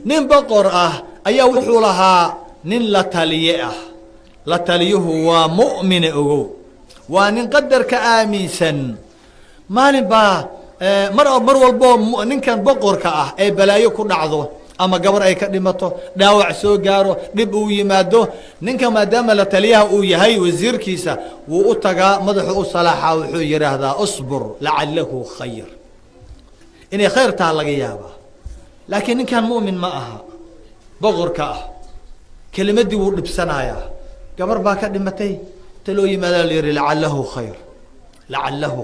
nin boqor ah ayaa wuxuu lahaa nin la taliye ah la taliyuhu waa mu'mine ogow waa nin qadarka aaminsan maalin baa mar walbo ninkan boqorka ah ee balaayo ku dhacdo ama gabar ay ka dhimato dhaawac soo gaaro dhib uu yimaado ninka maadaama la taliyaha uu yahay wasiirkiisa wuu u tagaa madaxu u salaaxa wuxuu yiraahdaa usbur la'allahu khayr inay khayr taa laga yaabaa laakiin ninkan mu'min ma aha boqorka ah kelimadii wuu dhibsanayaa gabar baa ka dhimatay taloo yimaada la yiri la'allahu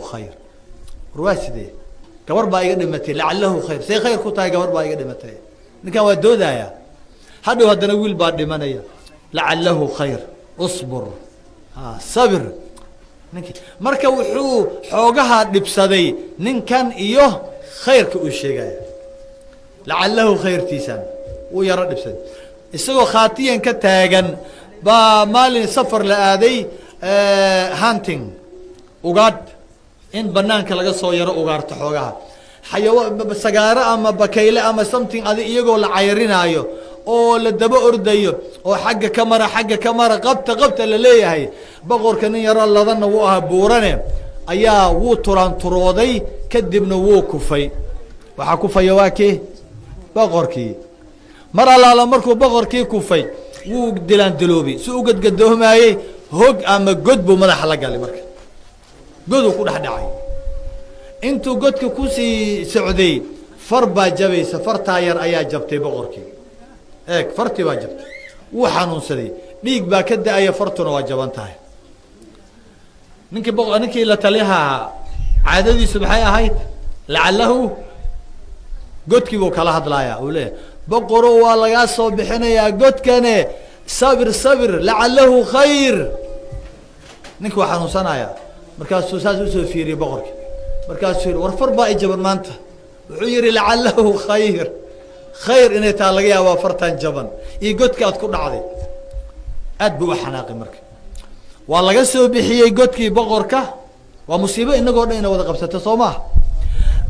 khayr ruwaaside gabar baa iga dhimatay la'allahu khayr say khayr ku tahay gabar baa iga dhimatay ninkan waa doodaya hadhow haddana wiil baa dhimanaya la'allahu khayr usbur sabir ninki marka wuxuu xoogaha dhibsaday ninkan iyo khayrka uu sheegaya la'allahu khayrtiisan uu yara dhibsaday isagoo khaatiyan ka taagan baa maalin safar la aaday hunting ugaad in banaanka laga soo yaro ugaarto xoogaha xayawaan sagaaro ama bakayle ama something adi iyagoo la cayrinaayo oo la daba ordayo oo xagga ka mara qabta la leeyahay boqorka nin yaro ladana wuu ahaa buurane ayaa wuu turanturooday kadibna wuu kufay waxaa kufaya waa kii boqorkii mar allaala markuu boqorkii kufay wuu dilaandiloobay si u gadgadoomayey hog ama god buu madaxa la galay marka goduu ku dhex dhacay intuu godka ku sii socday far baa jabaysa fartaa yar ayaa jabtay boqorkii eeg fartii baa jabtay wuu xanuunsaday dhiig baa ka da-aya fartuna waa jaban tahay ninkii la taliyaha caadadiisu maxay ahayd la'allahu godkii buu kala hadlayaa uu leeyahay boqoro waa lagaa soo bixinayaa godkane sabir la'allahu khayr ninkii waa xanuunsanayaa markaasuu saas usoo fiiriyey boqorkii markaasuu yidhi war far baa i jaban maanta wuxuu yidhi la'allahu khayr inay taa laga yaabaa fartan jaban iyo godka aad ku dhacday aad buu u xanaaqay marka waa laga soo bixiyey godkii boqorka waa musiibo inagoo dhan ina wada qabsato soo maha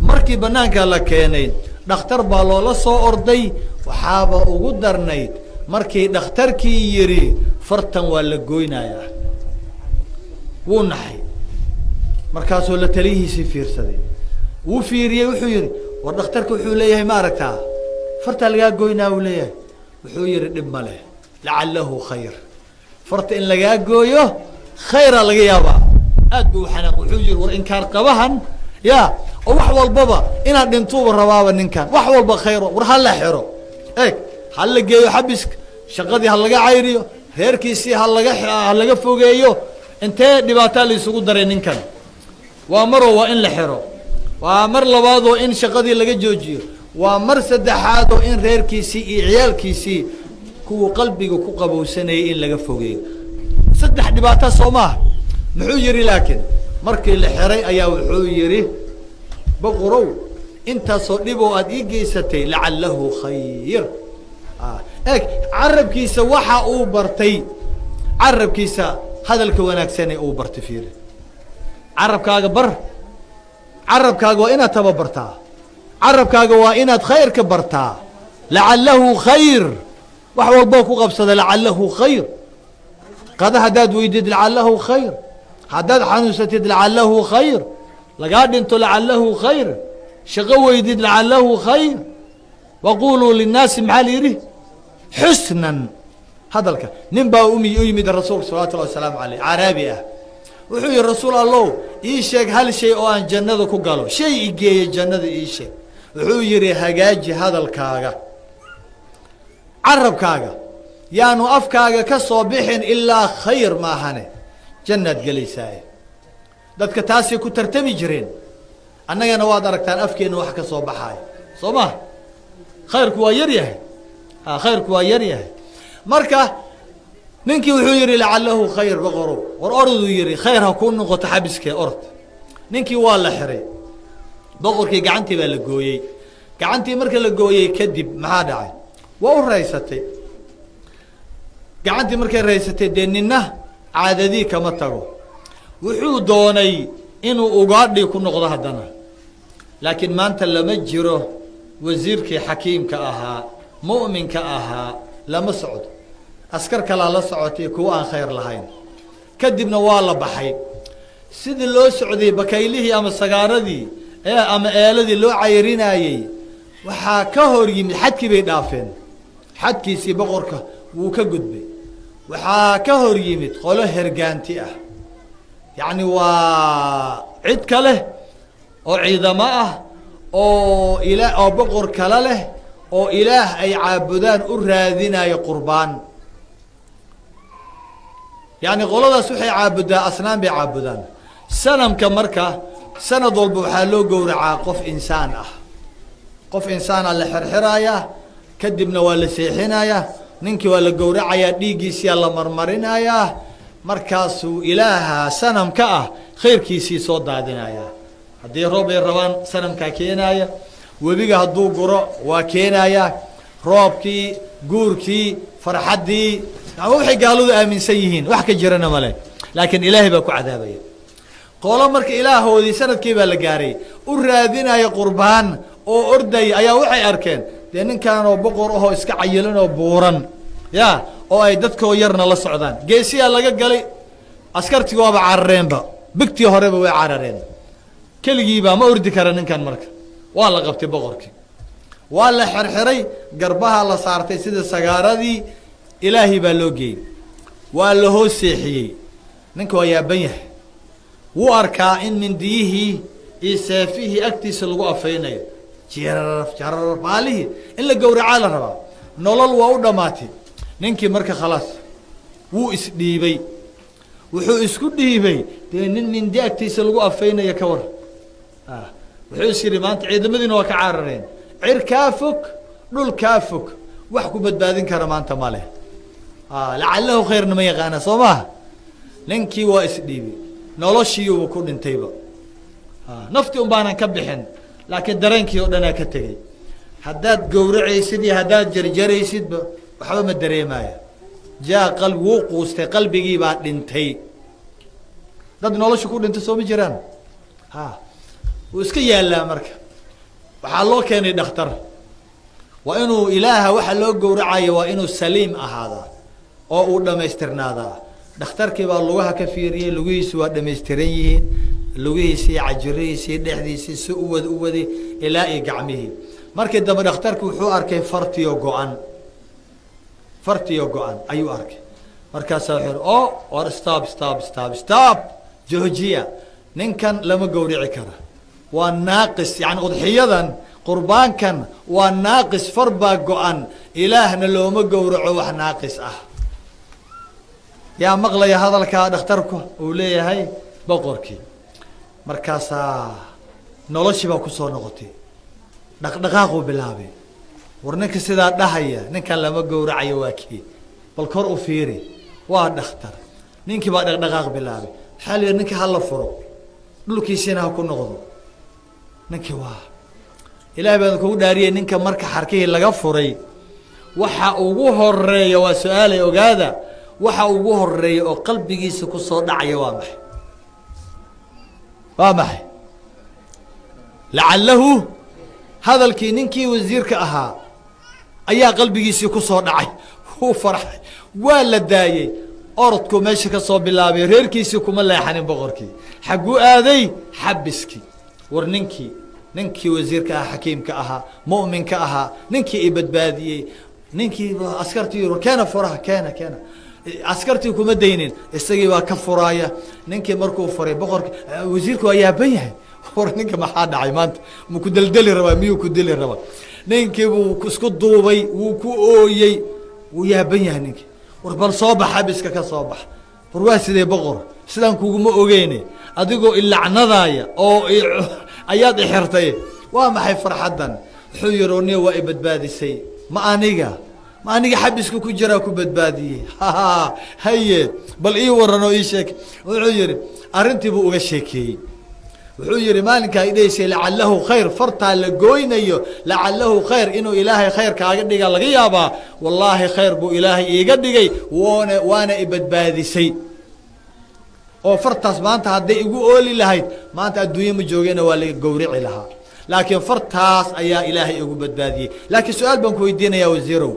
markii banaanka la keenay dhakhtar baa loola soo orday waxaaba ugu darnayd markii dhakhtarkii yidhi fartan waa la goynayaa wuu naxay markaasuu la taliyihiisii fiirsaday wuu fiiriyey wuxuu yidhi war dhakhtarka wuxuu leeyahay ma aragtaa fartaa lagaa goynaa uu leeyahay wuxuu yidhi dhib ma leh la'allahu khayr farta in lagaa gooyo khayra laga yaabaa aad buu u xanaaq wuxuu yidhi war inkaar qabahan ya oo wax walbaba inaad dhintuuba rabaaba ninkan wax walba khayro war ha la xiro eeg ha la geeyo xabiska shaqadii ha laga cayriyo reerkiisii ha laga fogeeyo intee dhibaataa la isugu daray ninkan waa maroo waa in la xiro waa mar labaadoo in shaqadii laga joojiyo waa mar saddexaadoo in reerkiisii iyo ciyaalkiisii kuwuu qalbiga ku qabowsanayay in laga fogeeyo saddex dhibaato soo maaha muxuu yidhi laakiin markii la xiray ayaa wuxuu yidhi boqorow intaasoo dhiboo aad ii geysatay la'allahu khayr eeg carabkiisa waxa uu bartay carabkiisa hadalka wanaagsane uu bartay fiiri carabkaaga carabkaaga waa inaad tababartaa carabkaaga waa inaad khayrka bartaa la'allahu khayr wax walboo ku qabsada la'allahu khayr qada haddaad weydid la'allahu khayr haddaad xanuunsatid la'allahu khayr lagaa dhinto la'allahu khayr shaqo weydid la'allahu khayr waquluu linnaasi maxaa la yidhi xusnan hadalka nin baa u yimid rasuulka salawatu llahi wasalaamu caleyh caraabi ah wuxuu yihi rasuul allow ii sheeg hal shay oo aan jannada ku galo shay i geeye jannada ii sheeg wuxuu yidhi hagaaji hadalkaaga carabkaaga yaanu afkaaga ka soo bixin ilaa khayr maahane jannaad gelaysaaye dadka taasay ku tartami jireen annagana waad aragtaan afkeenna wax ka soo baxaayo soo ma khayrku waa yar yahay khayrku waa yar yahay marka ninkii wuxuu yidhi la'allahu khayr boqorow war orduu yidhi khayr ha kuu noqoto xabiskee ord ninkii waa la xiray boqorkii gacantii baa la gooyey gacantii marka la gooyey kadib maxaa dhacay waa u raysatay gacantii markay raysatay dee nina caadadii kama tago wuxuu doonay inuu ugaadhii ku noqdo haddana laakiin maanta lama jiro wasiirkii xakiimka ahaa mu'minka ahaa lama socdo askar kalaa la socotay kuwa aan khayr lahayn kadibna waa la baxay sidii loo socday bakaylihii ama sagaaradii ama eeladii loo cayrinayey waxaa ka hor yimid xadkii bay dhaafeen xadkiisii boqorka wuu ka gudbay waxaa ka hor yimid qolo hergaanti ah yacni waa cid ka leh oo ciidamo ah oo boqor kale leh oo ilaah ay caabudaan u raadinayo qurbaan yacni qoladaas waxay caabudaa asnaan bay caabudaan sanamka marka sanad walba waxaa loo gowracaa qof insaan ah qof insaana la xirxirayaa kadibna waa la seexinayaa ninkii waa la gowracayaa dhiiggiisiyaa la marmarinayaa markaasuu ilaaha sanamka ah khayrkiisii soo daadinayaa haddii roob ay rabaan sanamkaa keenaaya webiga hadduu guro waa keenayaa roobkii guurkii farxaddii waxay gaaladu aaminsan yihiin wax ka jirana male laakiin ilaahay baa ku cadaabaya qolo marka ilaahoodii sanadkii baa la gaaray u raadinaya qurbaan oo ordaya ayaa waxay arkeen dee ninkanoo boqor ahoo iska cayilan oo buuran ya oo ay dadkoo yarna la socdaan geesiyaa laga galay askartii waaba carareenba bigtii horeba way carareen keligiibaa ma ordi kara ninkan marka waa la qabtay boqorkii waa la xirxiray garbaha la saartay sida sagaaradii ilaahay baa loo geeyey waa la hoos seexiyey ninka waa yaaban yahay wuu arkaa in mindiyihii iyo seefihii agtiisa lagu afaynayo jararaf jararaf maalihii in la gowracaa la rabaa nolol waa u dhammaatay ninkii marka khalaas wuu isdhiibay wuxuu isku dhiibay dee nin mindi agtiisa lagu afaynayo ka war wuxuu is yidhi maanta ciidamadiina waa ka carareen cir kaa fog dhul kaa fog wax ku badbaadin kara maanta ma leh lacalahu khayrna ma yaqaana soo maha ninkii waa isdhiibay noloshiiuba ku dhintayba naftii un baanan ka bixin laakiin dareenkii oo dhanaa ka tegey haddaad gowracaysid iyo haddaad jarjaraysidba waxba ma dareemaya qalbi wuu quustay qalbigii baa dhintay dad nolosha ku dhintay soo ma jiraan wuu iska yaallaa marka waxaa loo keenay dhakhtar waa inuu ilaaha waxa loo gowracayo waa inuu saliim ahaadaa oo uu dhamaystirnaadaa dhakhtarkii baa lugaha ka fiiriyey lugihiisi waa dhamaystiran yihiin lugihiisii cajirihiisii dhexdiisii si u waday ilaa iyo gacmihii markii dambe dhakhtarki wuxuu arkay fartiyo go-an ayuu arkay markaasaa wuxuu or stop joojiya ninkan lama gowrici kara waa naaqis yani udxiyadan qurbaankan waa naaqis far baa go-an ilaahna looma gowraco wax naaqis ah yaa maqlaya hadalkaa dhakhtarku uu leeyahay boqorkii markaasaa noloshii baa kusoo noqotay dhaqdhaqaaquu bilaabay war ninka sidaa dhahaya ninkan lama gowracayo waa kii bal kor u fiiri waa dhakhtar ninkii baa dhaqdhaqaaq bilaabay waxaa la yidhi ninka hala furo dhulkiisiina ha ku noqdo ninkii waa ilaahay baan kugu dhaariyey ninka marka xarkihii laga furay waxa ugu horeeya waa su-aalay ogaada waxa ugu horeeya oo qalbigiisa kusoo dhacaya waa maxay lacalahu hadalkii ninkii wasiirka ahaa ayaa qalbigiisii kusoo dhacay wuu farxay waa la daayey orodku meesha ka soo bilaabay reerkiisii kuma leexanin boqorkii xagguu aaday xabiskii war ninkii wasiirka ahaa xakiimka ahaa mu'minka ahaa ninkii i badbaadiyey ninkii askartii keena furaha keena askartii kuma daynin isagii baa ka furaaya ninkii markuu furay boqorki wasiirku waa yaaban yahay war ninka maxaa dhacay maanta ma ku deldeli rabaa miyuu ku deli rabaa ninkii buu isku duubay wuu ku ooyey wuu yaaban yahay ninkii war bal soo bax xabiska ka soo bax war waa sidee boqor sidaan kuguma ogeyne adigoo ilacnadaaya oo ayaad ixirtay waa maxay farxaddan wuxuu yihi oniya waa i badbaadisay ma aniga xabiska ku jiraa ku badbaadiyey haye bal ii waran oo ii sheek wuxuu yihi arrintii buu uga sheekeeyey wuxuu yihi maalinkaa idhaysay lacalahu khayr fartaa la gooynayo lacalahu khayr inuu ilaahay khayr kaaga dhiga laga yaabaa wallaahi khayr buu ilaahay iiga dhigay waana i badbaadisay oo fartaas maanta hadday igu ooli lahayd maanta adduunye ma joogena waa laga gowrici lahaa laakiin fartaas ayaa ilaahay ugu badbaadiyey laakiin su-aal baan ku weydiinayaa wasiirow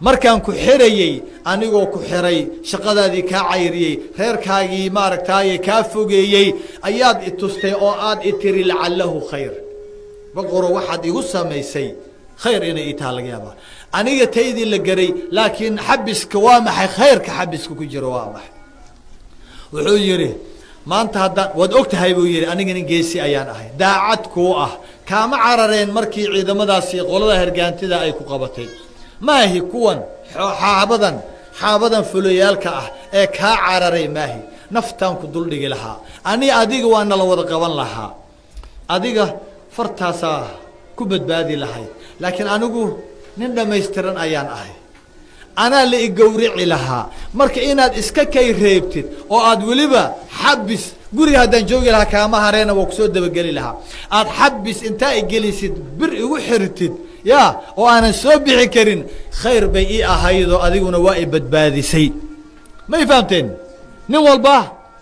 markaan ku xirayey anigoo ku xiray shaqadaadii kaa cayriyey reerkaagii maaragtaaye kaa fogeeyey ayaad i tustay oo aad i tiri lacalahu khayr boqoro waxaad igu samaysay khayr inay ii taha laga yaabaa aniga taydii la garay laakiin xabiska waa maxay khayrka xabiska ku jiro waa maxay wuxuu yidhi maanta haddaan waad og tahay buu yidhi aniga nin geesi ayaan ahay daacad kuu ah kaama carareen markii ciidamadaasi qolada hergaantida ay ku qabatay maahi kuwan xaabadan fulayaalka ah ee kaa cararay maahi naftaan ku duldhigi lahaa ani adiga waa nala wada qaban lahaa adiga fartaasaa ku badbaadi lahayd laakiin anigu nin dhammaystiran ayaan ahay anaa la igowrici lahaa marka inaad iska kay reebtid oo aad weliba xabis guriga haddaan joogi lahaa kaama hareena waa kusoo dabageli lahaa aad xabis intaa igelisid bir igu xirtid ya oo aanan soo bixi karin khayr bay ii ahaydoo adiguna waa i badbaadisay may fahamteen nin walba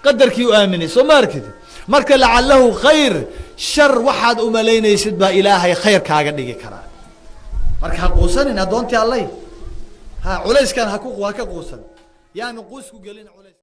qadarkii u aaminay soo ma arkid marka lacalahu khayr shar waxaad umalaynaysid baa ilaahay khayr kaaga dhigi karaa marka ha quusanin addoontii allay ha culayskan ha ka quusan yaanu quusku gelin culays